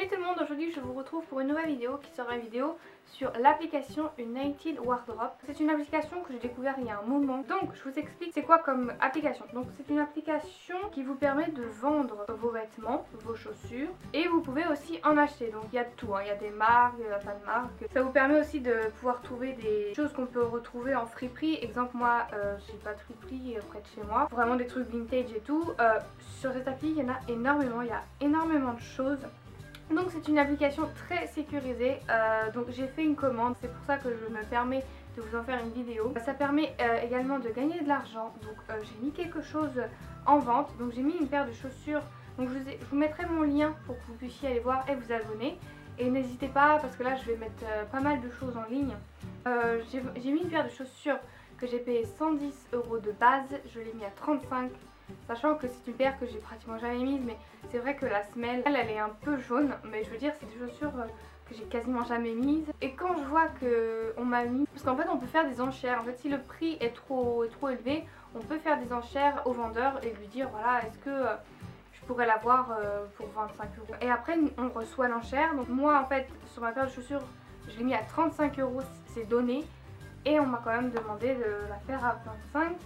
Salut tout le monde, aujourd'hui je vous retrouve pour une nouvelle vidéo qui sera une vidéo sur l'application United Wardrobe. C'est une application que j'ai découvert il y a un moment. Donc je vous explique c'est quoi comme application. Donc c'est une application qui vous permet de vendre vos vêtements, vos chaussures et vous pouvez aussi en acheter. Donc il y a de tout, hein. Il y a des marques, il y a pas de marques. Ça vous permet aussi de pouvoir trouver des choses qu'on peut retrouver en friperie. Exemple moi j'ai pas de friperie près de chez moi. Vraiment des trucs vintage et tout. Sur cette appli il y en a énormément, il y a énormément de choses. Donc c'est une application très sécurisée, donc j'ai fait une commande, c'est pour ça que je me permets de vous en faire une vidéo. Ça permet également de gagner de l'argent, donc j'ai mis quelque chose en vente, donc j'ai mis une paire de chaussures, donc je vous mettrai mon lien pour que vous puissiez aller voir et vous abonner. Et n'hésitez pas, parce que là je vais mettre pas mal de choses en ligne. J'ai mis une paire de chaussures que j'ai payé 110 € de base, je l'ai mis à 35 €. Sachant que c'est une paire que j'ai pratiquement jamais mise, mais c'est vrai que la semelle elle est un peu jaune, mais je veux dire c'est des chaussures que j'ai quasiment jamais mises. Et quand je vois que on m'a mis, parce qu'en fait on peut faire des enchères, en fait si le prix est trop élevé, on peut faire des enchères au vendeur et lui dire voilà est-ce que je pourrais l'avoir pour 25 €. Et après on reçoit l'enchère, donc moi en fait sur ma paire de chaussures je l'ai mis à 35 €, c'est donné. Et on m'a quand même demandé de la faire à 25,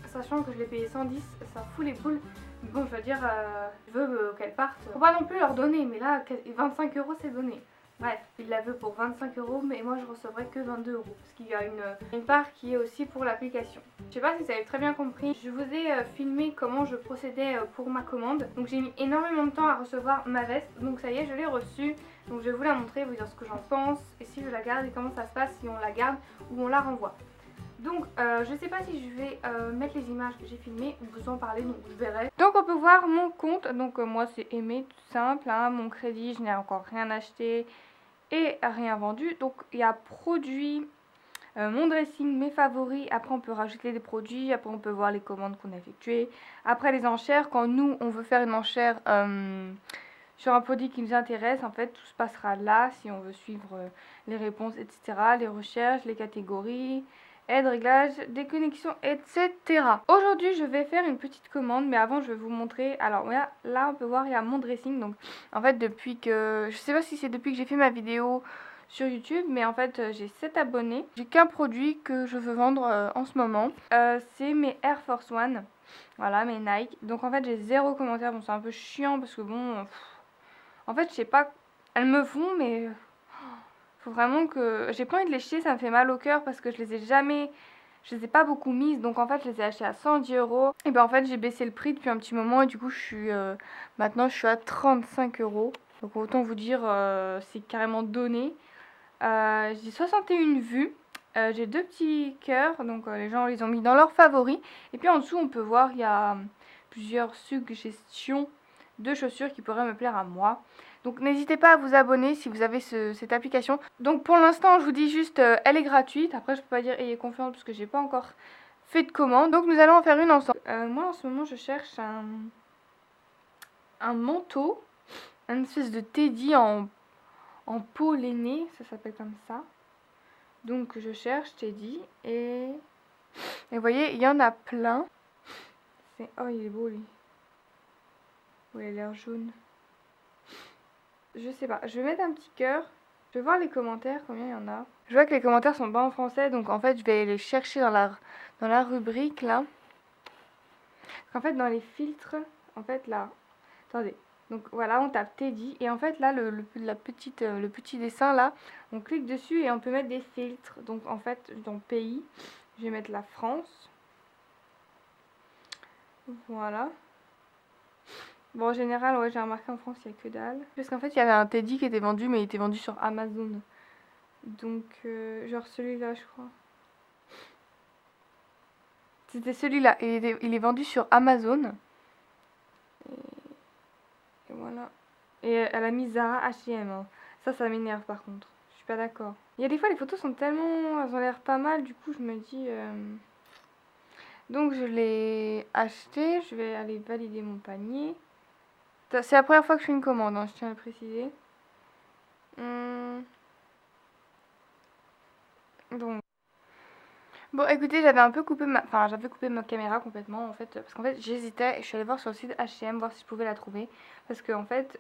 sachant que je l'ai payé 110, ça fout les boules. Bon, je veux dire, je veux qu'elle parte. Faut pas non plus leur donner, mais là, 25 € c'est donné. Bref, il la veut pour 25 €, mais moi je recevrai que 22 €, parce qu'il y a une part qui est aussi pour l'application. Je sais pas si vous avez très bien compris, je vous ai filmé comment je procédais pour ma commande. Donc j'ai mis énormément de temps à recevoir ma veste, donc ça y est, je l'ai reçue. Donc je vais vous la montrer, vous dire ce que j'en pense, et si je la garde, et comment ça se passe, si on la garde ou on la renvoie. Donc je sais pas si je vais mettre les images que j'ai filmées ou vous en parler, donc je verrai. Donc on peut voir mon compte, donc moi c'est Aimé, tout simple, hein. Mon crédit, je n'ai encore rien acheté et rien vendu. Donc il y a produits, mon dressing, mes favoris, après on peut rajouter des produits, après on peut voir les commandes qu'on a effectuées. Après les enchères, quand nous on veut faire une enchère sur un produit qui nous intéresse, en fait tout se passera là si on veut suivre les réponses, etc., les recherches, les catégories, aide, réglage, déconnexion, etc. Aujourd'hui je vais faire une petite commande, mais avant je vais vous montrer. Alors là on peut voir il y a mon dressing. Donc en fait depuis que, je sais pas si c'est depuis que j'ai fait ma vidéo sur YouTube, mais en fait j'ai 7 abonnés. J'ai qu'un produit que je veux vendre en ce moment, c'est mes Air Force One. Voilà, mes Nike. Donc en fait j'ai 0 commentaire. Bon c'est un peu chiant parce que bon en fait je sais pas, elles me vont mais faut vraiment que, j'ai pas envie de les jeter, ça me fait mal au cœur parce que je les ai pas beaucoup mises. Donc en fait je les ai achetées à 110 €. Et ben en fait j'ai baissé le prix depuis un petit moment et du coup maintenant je suis à 35 €. Donc autant vous dire c'est carrément donné. J'ai 61 vues. J'ai 2 petits cœurs, donc les gens les ont mis dans leurs favoris. Et puis en dessous on peut voir il y a plusieurs suggestions de chaussures qui pourraient me plaire à moi. Donc n'hésitez pas à vous abonner si vous avez cette application. Donc pour l'instant je vous dis juste elle est gratuite. Après je peux pas dire ayez confiance parce que j'ai pas encore fait de commande. Donc nous allons en faire une ensemble. Moi en ce moment je cherche un manteau, une espèce de teddy en peau lainée, ça s'appelle comme ça. Donc je cherche teddy et vous voyez il y en a plein. Oh il est beau lui. Oui, il a l'air jaune. Je sais pas, je vais mettre un petit cœur. Je vais voir les commentaires, combien il y en a. Je vois que les commentaires sont pas en français, donc en fait je vais les chercher dans la rubrique là. En fait dans les filtres, en fait là, attendez. Donc voilà, on tape Teddy et en fait là le petit dessin là, on clique dessus et on peut mettre des filtres. Donc en fait dans pays, je vais mettre la France. Voilà. Bon, en général, ouais, j'ai remarqué en France, il n'y a que dalle. Parce qu'en fait, il y avait un Teddy qui était vendu, mais il était vendu sur Amazon. Donc, genre celui-là, je crois. C'était celui-là. Il est vendu sur Amazon. Et voilà. Et elle a mis Zara H&M. Hein. Ça m'énerve par contre. Je suis pas d'accord. Il y a des fois, les photos sont tellement... Elles ont l'air pas mal, du coup, je me dis... Donc, je l'ai acheté. Je vais aller valider mon panier. C'est la première fois que je fais une commande, hein, je tiens à le préciser. Donc, bon, écoutez, j'avais coupé ma caméra complètement en fait, parce qu'en fait j'hésitais et je suis allée voir sur le site H&M voir si je pouvais la trouver, parce que en fait,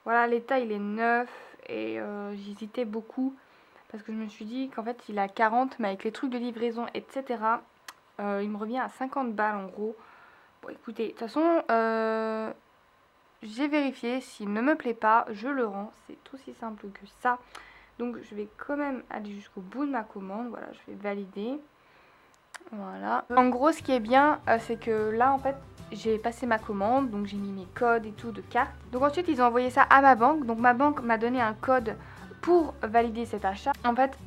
Voilà, l'état il est neuf et j'hésitais beaucoup parce que je me suis dit qu'en fait il est à 40 mais avec les trucs de livraison etc. Il me revient à 50 balles en gros. Bon écoutez, de toute façon j'ai vérifié, s'il ne me plaît pas, je le rends. C'est aussi simple que ça. Donc je vais quand même aller jusqu'au bout de ma commande. Voilà, je vais valider. Voilà. En gros, ce qui est bien, c'est que là, en fait, j'ai passé ma commande. Donc j'ai mis mes codes et tout de carte. Donc ensuite, ils ont envoyé ça à ma banque. Donc ma banque m'a donné un code pour valider cet achat. En fait,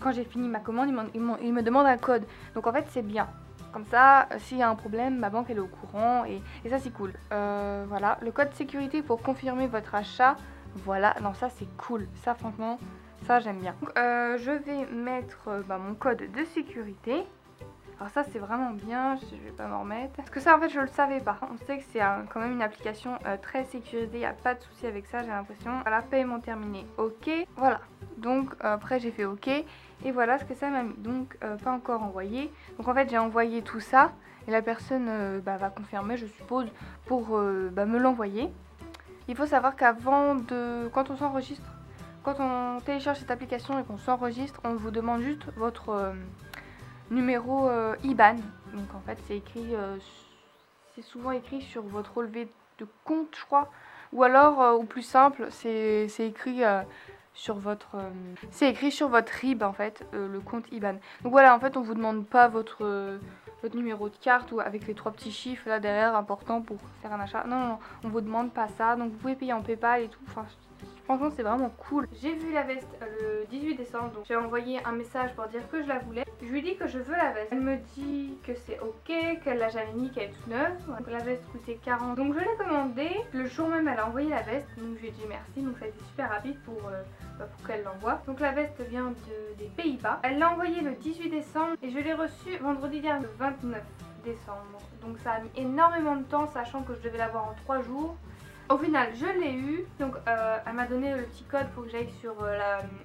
quand j'ai fini ma commande, ils me demandent un code. Donc en fait, c'est bien. Comme ça, s'il y a un problème, ma banque elle est au courant et ça c'est cool. Voilà, le code sécurité pour confirmer votre achat. Voilà, non ça c'est cool, ça franchement, ça j'aime bien. Donc, je vais mettre mon code de sécurité. Alors ça c'est vraiment bien, je vais pas m'en remettre. Parce que ça en fait je le savais pas. On sait que c'est quand même une application très sécurisée, il n'y a pas de souci avec ça j'ai l'impression. Voilà, paiement terminé, ok. Voilà, donc après j'ai fait ok. Et voilà ce que ça m'a mis. Donc pas encore envoyé. Donc en fait j'ai envoyé tout ça. Et la personne va confirmer je suppose pour me l'envoyer. Il faut savoir qu'avant de... Quand on s'enregistre, quand on télécharge cette application et qu'on s'enregistre, on vous demande juste votre numéro IBAN. Donc en fait c'est écrit, c'est souvent écrit sur votre relevé de compte je crois. Ou alors au plus simple c'est écrit sur votre RIB en fait, le compte IBAN. Donc voilà en fait on vous demande pas votre numéro de carte ou avec les 3 petits chiffres là derrière importants pour faire un achat. Non, non, on vous demande pas ça. Donc vous pouvez payer en PayPal et tout. Enfin, franchement c'est vraiment cool. J'ai vu la veste le 18 décembre donc j'ai envoyé un message pour dire que je la voulais. Je lui dis que je veux la veste. Elle me dit que c'est ok, qu'elle l'a jamais mis, qu'elle est toute neuve. Donc la veste coûtait 40. Donc je l'ai commandée. Le jour même elle a envoyé la veste. Donc je lui ai dit merci. Donc ça a été super rapide pour qu'elle l'envoie. Donc la veste vient des Pays-Bas. Elle l'a envoyée le 18 décembre et je l'ai reçue vendredi dernier, le 29 décembre. Donc ça a mis énormément de temps sachant que je devais l'avoir en 3 jours. Au final, je l'ai eu. Donc, elle m'a donné le petit code pour que j'aille sur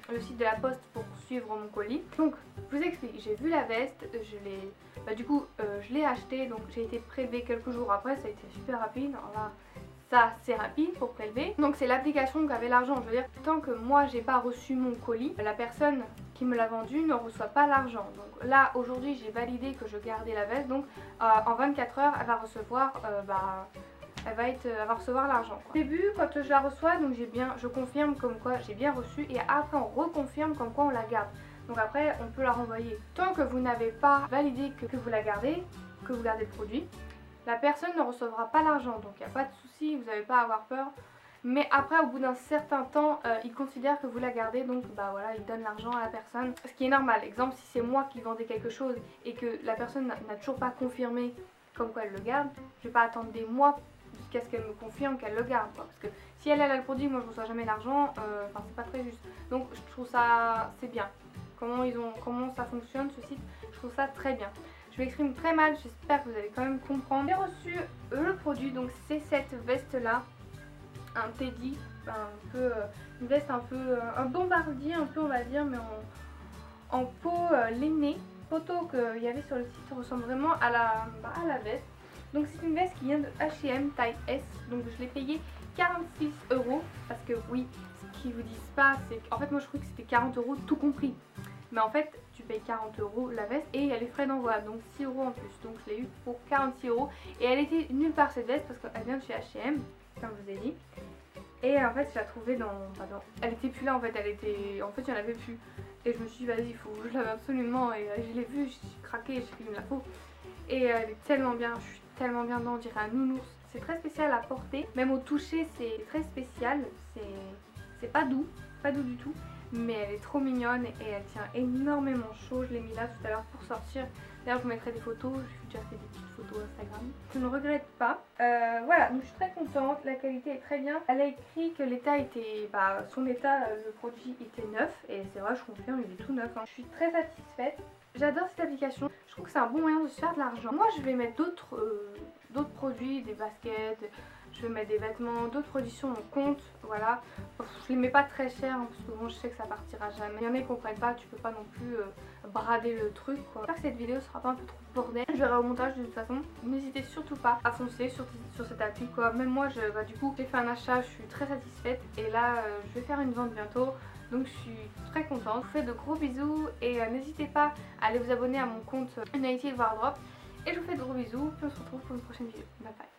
le site de la poste pour suivre mon colis. Donc, je vous explique. J'ai vu la veste. Je l'ai achetée. Donc, j'ai été prélevée quelques jours après. Ça a été super rapide. Alors là, ça, c'est rapide pour prélever. Donc, c'est l'application qui avait l'argent. Je veux dire, tant que moi, j'ai pas reçu mon colis, la personne qui me l'a vendu ne reçoit pas l'argent. Donc là, aujourd'hui, j'ai validé que je gardais la veste. Donc, en 24 heures, elle va recevoir... elle va recevoir l'argent. Au début, quand je la reçois, donc je confirme comme quoi j'ai bien reçu et après on reconfirme comme quoi on la garde. Donc après, on peut la renvoyer. Tant que vous n'avez pas validé que vous la gardez, que vous gardez le produit, la personne ne recevra pas l'argent. Donc il n'y a pas de souci, vous n'avez pas à avoir peur. Mais après, au bout d'un certain temps, il considère que vous la gardez, donc voilà, il donne l'argent à la personne. Ce qui est normal. Exemple, si c'est moi qui vendais quelque chose et que la personne n'a toujours pas confirmé comme quoi elle le garde, je vais pas attendre des mois jusqu'à ce qu'elle me confirme qu'elle le garde quoi. Parce que si elle a le produit, moi je reçois jamais l'argent, c'est pas très juste. Donc je trouve ça, c'est bien. Comment ça fonctionne ce site, je trouve ça très bien. Je m'exprime très mal, j'espère que vous allez quand même comprendre. J'ai reçu le produit, donc c'est cette veste là, un teddy, une veste un peu, un bombardier un peu on va dire, mais en peau lainée. Photo qu'il y avait sur le site ressemble vraiment à la veste. Donc c'est une veste qui vient de H&M taille S. Donc je l'ai payé 46 € parce que oui, ce qu'ils vous disent pas, c'est qu'en fait moi je croyais que c'était 40 € tout compris. Mais en fait tu payes 40 € la veste et il y a les frais d'envoi, donc 6 € en plus. Donc je l'ai eu pour 46 € et elle était nulle part cette veste parce qu'elle vient de chez H&M, comme je vous ai dit. Et en fait je la trouvais elle était plus là en fait, il y en avait plus. Et je me suis dit vas-y, il faut que je l'avais absolument et je l'ai vue, j'ai craqué, j'ai pris une la peau. Et elle est tellement bien, je suis tellement bien dedans, on dirait un nounours. C'est très spécial à porter, même au toucher c'est très spécial, c'est pas doux du tout. Mais elle est trop mignonne et elle tient énormément chaud, je l'ai mis là tout à l'heure pour sortir. D'ailleurs je vous mettrai des photos, j'ai déjà fait des petites photos Instagram. Je ne regrette pas. Voilà, donc je suis très contente, la qualité est très bien. Elle a écrit que l'état était, son état, le produit était neuf. Et c'est vrai, je confirme, il est tout neuf. Je suis très satisfaite. J'adore cette application, je trouve que c'est un bon moyen de se faire de l'argent. Moi je vais mettre d'autres produits, des baskets, je vais mettre des vêtements, d'autres produits sur mon compte, voilà. Je les mets pas très cher hein, parce que bon je sais que ça partira jamais. Il y en a qui comprennent pas, tu peux pas non plus brader le truc quoi. J'espère que cette vidéo sera pas un peu trop bordel. Je verrai au montage de toute façon. N'hésitez surtout pas à foncer sur cette appli quoi. Même moi du coup j'ai fait un achat, je suis très satisfaite et là je vais faire une vente bientôt. Donc je suis très contente. Je vous fais de gros bisous et n'hésitez pas à aller vous abonner à mon compte United Wardrobe. Et je vous fais de gros bisous, puis on se retrouve pour une prochaine vidéo. Bye bye.